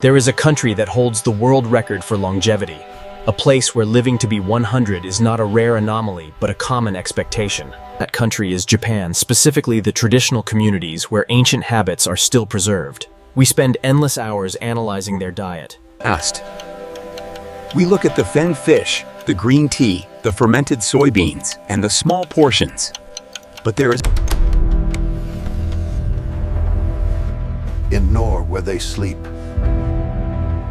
There is a country that holds the world record for longevity, a place where living to be 100 is not a rare anomaly but a common expectation. That country is Japan, specifically the traditional communities where ancient habits are still preserved. We spend endless hours analyzing their diet. We look at the fen fish, the green tea, the fermented soybeans, and the small portions. But there is in Nor where they sleep.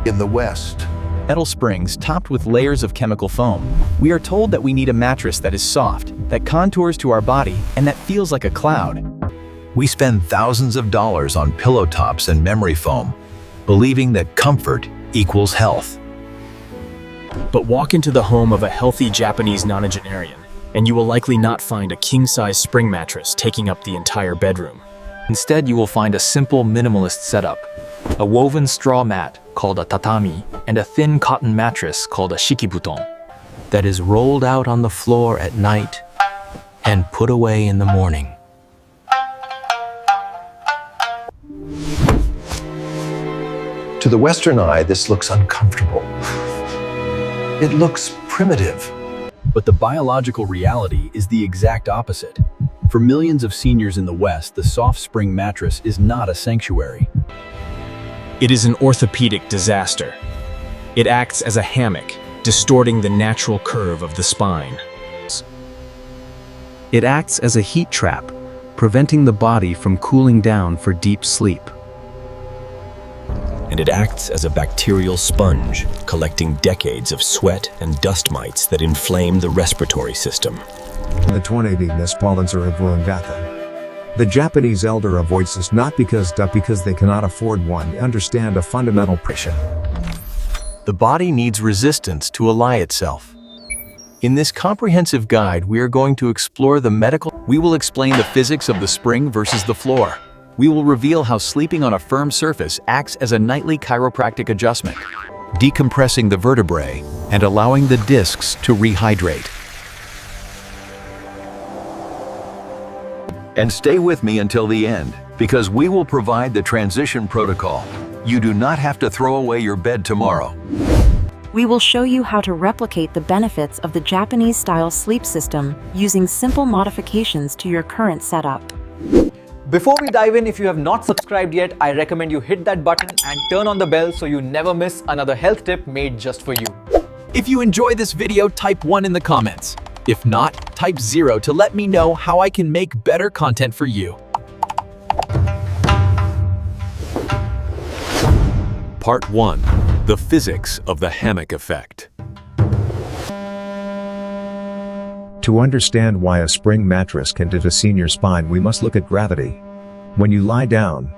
In the West, metal springs topped with layers of chemical foam. We are told that we need a mattress that is soft, that contours to our body, and that feels like a cloud. We spend thousands of dollars on pillow tops and memory foam, believing that comfort equals health. But walk into the home of a healthy Japanese nonagenarian, and you will likely not find a king-size spring mattress taking up the entire bedroom. Instead, you will find a simple minimalist setup. A woven straw mat called a tatami and a thin cotton mattress called a shikibuton that is rolled out on the floor at night and put away in the morning. to the Western eye, this looks uncomfortable. It looks primitive. But the biological reality is the exact opposite. For millions of seniors in the West, the soft spring mattress is not a sanctuary. It is an orthopedic disaster. It acts as a hammock, distorting the natural curve of the spine. It acts as a heat trap, preventing the body from cooling down for deep sleep. And it acts as a bacterial sponge, collecting decades of sweat and dust mites that inflame the respiratory system. The 20-ness Palanzara Vulangata. The Japanese elder avoids this not because they cannot afford one. They understand a fundamental pressure. The body needs resistance to ally itself. In this comprehensive guide, we are going to explore the medical. We will explain the physics of the spring versus the floor. We will reveal how sleeping on a firm surface acts as a nightly chiropractic adjustment, decompressing the vertebrae and allowing the discs to rehydrate. And stay with me until the end, because we will provide the transition protocol. You do not have to throw away your bed tomorrow. We will show you how to replicate the benefits of the Japanese-style sleep system using simple modifications to your current setup. Before we dive in, if you have not subscribed yet, I recommend you hit that button and turn on the bell so you never miss another health tip made just for you. If you enjoy this video, type 1 in the comments. If not, type 0 to let me know how I can make better content for you. Part 1. The physics of the hammock effect. To understand why a spring mattress can hit a senior spine, we must look at gravity. When you lie down,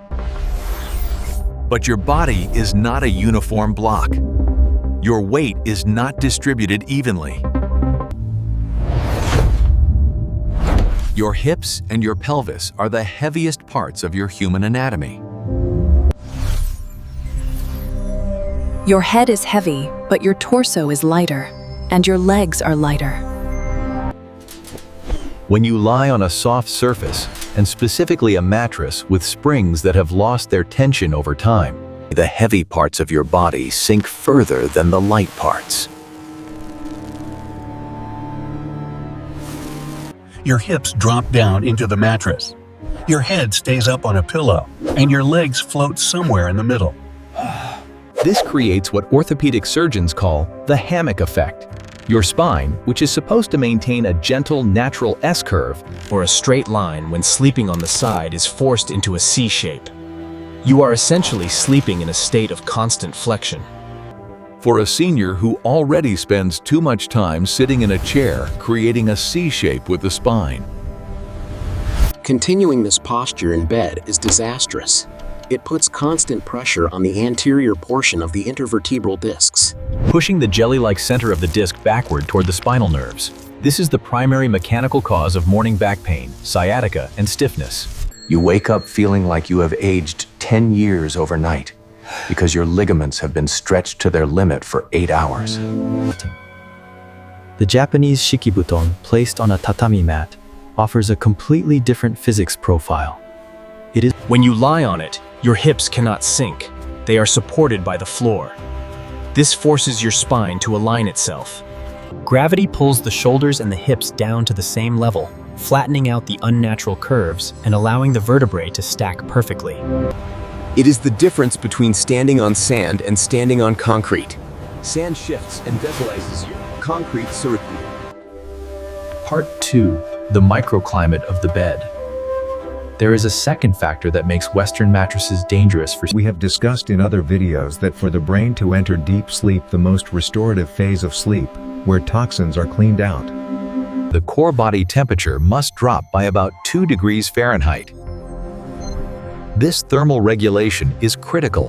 But your body is not a uniform block. Your weight is not distributed evenly. Your hips and your pelvis are the heaviest parts of your human anatomy. Your head is heavy, but your torso is lighter, and your legs are lighter. When you lie on a soft surface, and specifically a mattress with springs that have lost their tension over time, the heavy parts of your body sink further than the light parts. Your hips drop down into the mattress. Your head stays up on a pillow, and your legs float somewhere in the middle. This creates what orthopedic surgeons call the hammock effect. Your spine, which is supposed to maintain a gentle, natural S-curve, or a straight line when sleeping on the side, is forced into a C shape. You are essentially sleeping in a state of constant flexion. For a senior who already spends too much time sitting in a chair, creating a C shape with the spine. Continuing this posture in bed is disastrous. It puts constant pressure on the anterior portion of the intervertebral discs, pushing the jelly-like center of the disc backward toward the spinal nerves. This is the primary mechanical cause of morning back pain, sciatica, and stiffness. You wake up feeling like you have aged 10 years overnight because your ligaments have been stretched to their limit for 8 hours. The Japanese shikibuton placed on a tatami mat offers a completely different physics profile. When you lie on it, your hips cannot sink. they are supported by the floor. This forces your spine to align itself. Gravity pulls the shoulders and the hips down to the same level, flattening out the unnatural curves and allowing the vertebrae to stack perfectly. It is the difference between standing on sand and standing on concrete. Sand shifts and visualizes you. Concrete circles. Part 2. The microclimate of the bed. There is a second factor that makes Western mattresses dangerous for... We have discussed in other videos that for the brain to enter deep sleep, the most restorative phase of sleep, where toxins are cleaned out, the core body temperature must drop by about 2 degrees Fahrenheit. This thermal regulation is critical.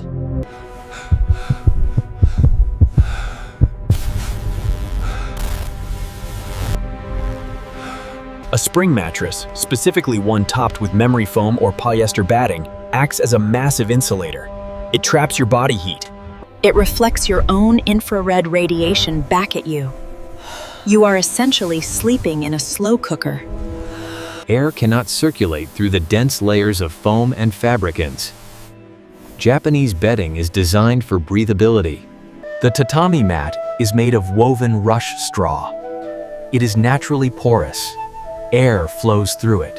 A spring mattress, specifically one topped with memory foam or polyester batting, acts as a massive insulator. It traps your body heat. It reflects your own infrared radiation back at you. You are essentially sleeping in a slow cooker. Air cannot circulate through the dense layers of foam and fabricants. Japanese bedding is designed for breathability. The tatami mat is made of woven rush straw. It is naturally porous. Air flows through it.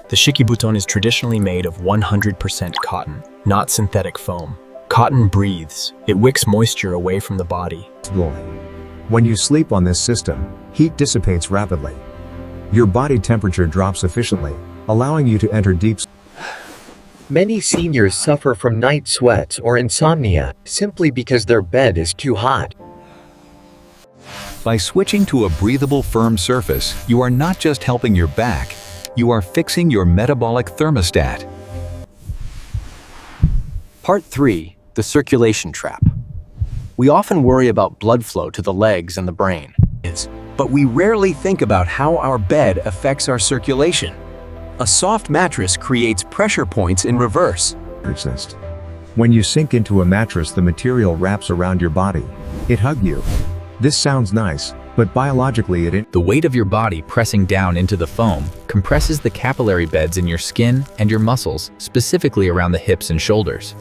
The shikibuton is traditionally made of 100% cotton, not synthetic foam. Cotton breathes. It wicks moisture away from the body. When you sleep on this system, heat dissipates rapidly. Your body temperature drops efficiently, allowing you to enter deep sleep. Many seniors suffer from night sweats or insomnia simply because their bed is too hot. By switching to a breathable, firm surface, you are not just helping your back, you are fixing your metabolic thermostat. Part 3. The circulation trap. We often worry about blood flow to the legs and the brain. But we rarely think about how our bed affects our circulation. A soft mattress creates pressure points in reverse. When you sink into a mattress, the material wraps around your body. It hugs you. This sounds nice, but biologically the weight of your body pressing down into the foam compresses the capillary beds in your skin and your muscles, specifically around the hips and shoulders.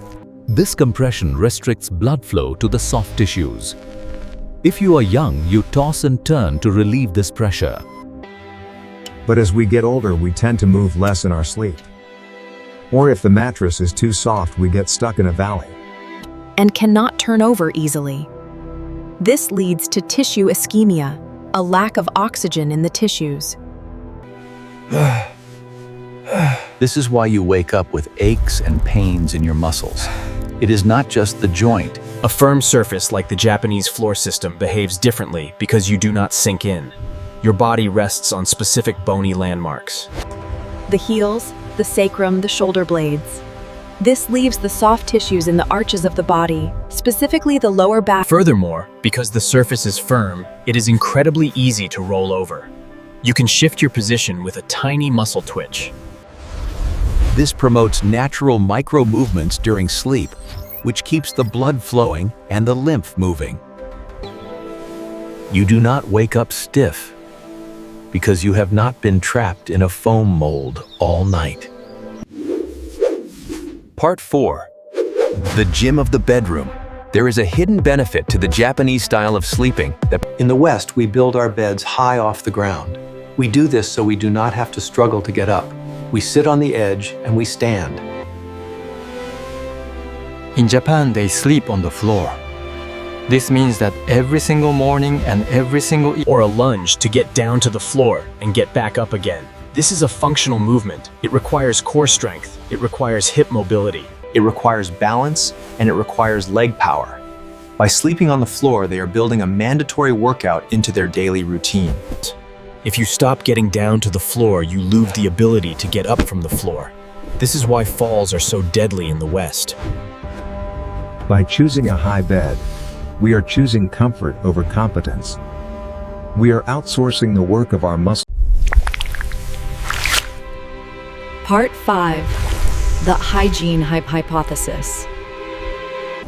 This compression restricts blood flow to the soft tissues. If you are young, you toss and turn to relieve this pressure. But as we get older, we tend to move less in our sleep. Or if the mattress is too soft, we get stuck in a valley. And cannot turn over easily. This leads to tissue ischemia, a lack of oxygen in the tissues. This is why you wake up with aches and pains in your muscles. It is not just the joint. A firm surface like the Japanese floor system behaves differently because you do not sink in. Your body rests on specific bony landmarks. The heels, the sacrum, the shoulder blades. This leaves the soft tissues in the arches of the body, specifically the lower back. Furthermore, because the surface is firm, it is incredibly easy to roll over. You can shift your position with a tiny muscle twitch. This promotes natural micro-movements during sleep, which keeps the blood flowing and the lymph moving. You do not wake up stiff because you have not been trapped in a foam mold all night. Part 4. The gym of the bedroom. There is a hidden benefit to the Japanese style of sleeping that in the West, we build our beds high off the ground. We do this so we do not have to struggle to get up. We sit on the edge and we stand. In Japan, they sleep on the floor. This means that every single morning and every single or a lunge to get down to the floor and get back up again. This is a functional movement. It requires core strength. It requires hip mobility. It requires balance, and it requires leg power. By sleeping on the floor, they are building a mandatory workout into their daily routine. If you stop getting down to the floor, you lose the ability to get up from the floor. This is why falls are so deadly in the West. By choosing a high bed, we are choosing comfort over competence. We are outsourcing the work of our muscles. Part 5. The hygiene hypothesis.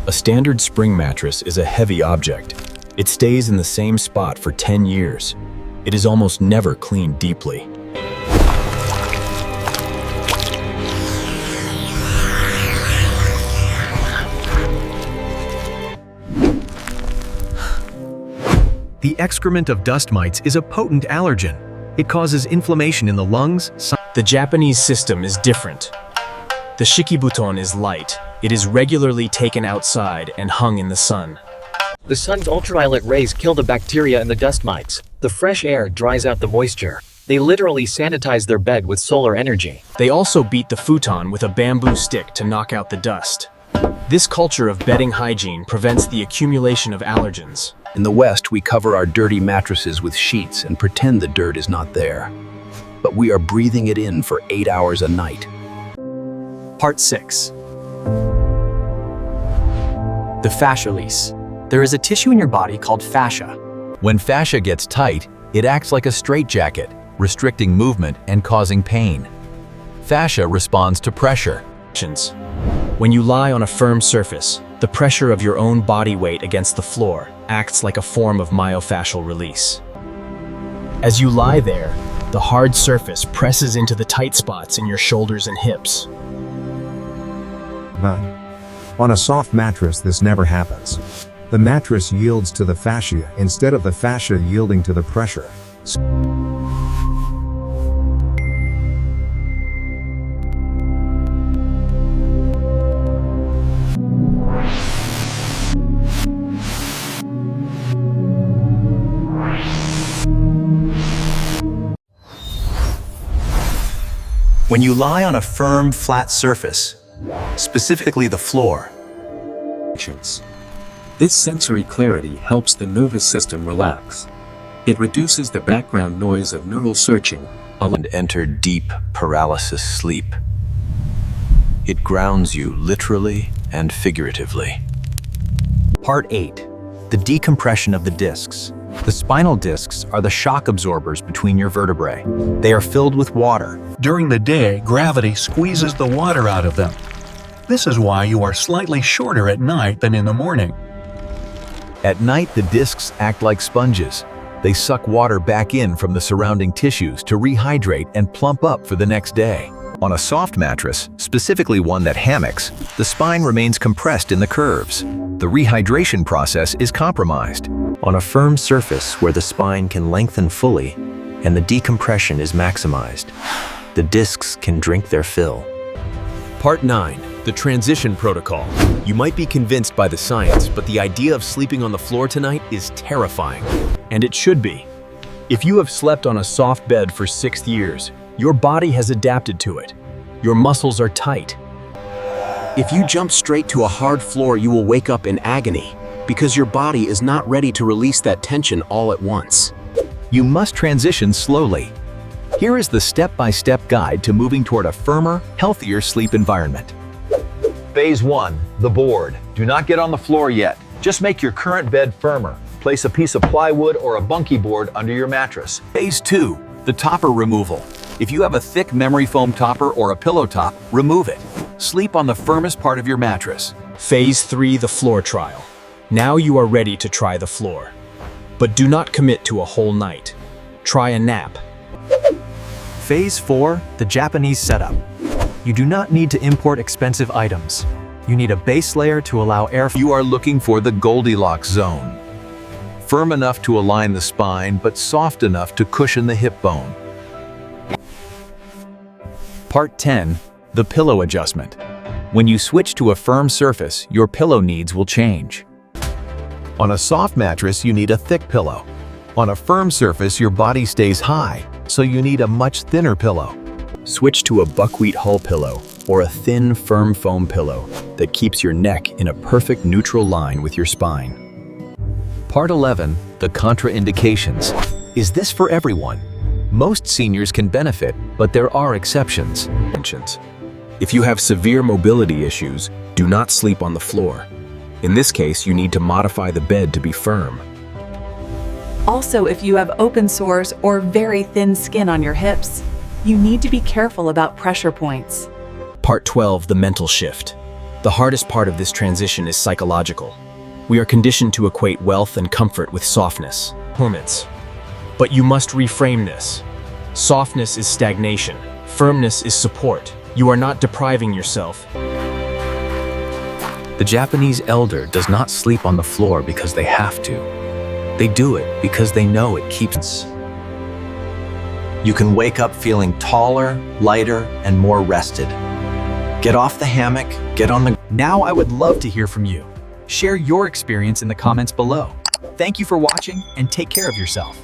A standard spring mattress is a heavy object. It stays in the same spot for 10 years. It is almost never cleaned deeply. The excrement of dust mites is a potent allergen. It causes inflammation in the lungs. The Japanese system is different. The shikibuton is light. It is regularly taken outside and hung in the sun. The sun's ultraviolet rays kill the bacteria and the dust mites. The fresh air dries out the moisture. They literally sanitize their bed with solar energy. They also beat the futon with a bamboo stick to knock out the dust. This culture of bedding hygiene prevents the accumulation of allergens. In the West, we cover our dirty mattresses with sheets and pretend the dirt is not there. But we are breathing it in for 8 hours a night. Part 6. The fascia lease. There is a tissue in your body called fascia. When fascia gets tight, it acts like a straitjacket, restricting movement and causing pain. Fascia responds to pressure. When you lie on a firm surface, the pressure of your own body weight against the floor acts like a form of myofascial release. As you lie there, the hard surface presses into the tight spots in your shoulders and hips. But on a soft mattress, this never happens. The mattress yields to the fascia instead of the fascia yielding to the pressure. When you lie on a firm, flat surface, specifically the floor, this sensory clarity helps the nervous system relax. It reduces the background noise of neural searching and enter deep paralysis sleep. It grounds you literally and figuratively. Part 8. The decompression of the discs. The spinal discs are the shock absorbers between your vertebrae. They are filled with water. During the day, gravity squeezes the water out of them. This is why you are slightly shorter at night than in the morning. At night, the discs act like sponges. They suck water back in from the surrounding tissues to rehydrate and plump up for the next day. On a soft mattress, specifically one that hammocks, the spine remains compressed in the curves. The rehydration process is compromised. On a firm surface where the spine can lengthen fully and the decompression is maximized, the discs can drink their fill. Part 9. The transition protocol. You might be convinced by the science, but the idea of sleeping on the floor tonight is terrifying. And it should be. If you have slept on a soft bed for 6 years, your body has adapted to it. Your muscles are tight. If you jump straight to a hard floor, you will wake up in agony because your body is not ready to release that tension all at once. You must transition slowly. Here is the step-by-step guide to moving toward a firmer, healthier sleep environment. Phase 1, the board. Do not get on the floor yet. Just make your current bed firmer. Place a piece of plywood or a bunkie board under your mattress. Phase 2, the topper removal. If you have a thick memory foam topper or a pillow top, remove it. Sleep on the firmest part of your mattress. Phase 3, the floor trial. Now you are ready to try the floor. But do not commit to a whole night. Try a nap. Phase 4, the Japanese setup. You do not need to import expensive items. You need a base layer to allow airflow. You are looking for the Goldilocks zone. Firm enough to align the spine, but soft enough to cushion the hip bone. Part 10. The pillow adjustment. When you switch to a firm surface, your pillow needs will change. On a soft mattress, you need a thick pillow. On a firm surface, your body stays high, so you need a much thinner pillow. Switch to a buckwheat hull pillow or a thin, firm foam pillow that keeps your neck in a perfect neutral line with your spine. Part 11. The contraindications. Is this for everyone? Most seniors can benefit, but there are exceptions. If you have severe mobility issues, do not sleep on the floor. In this case, you need to modify the bed to be firm. Also, if you have open sores or very thin skin on your hips, you need to be careful about pressure points. Part 12, the mental shift. The hardest part of this transition is psychological. We are conditioned to equate wealth and comfort with softness. Hermits. But you must reframe this. Softness is stagnation. Firmness is support. You are not depriving yourself. The Japanese elder does not sleep on the floor because they have to. They do it because they know it keeps. You can wake up feeling taller, lighter, and more rested. Get off the hammock, get on the... Now I would love to hear from you. Share your experience in the comments below. Thank you for watching and take care of yourself.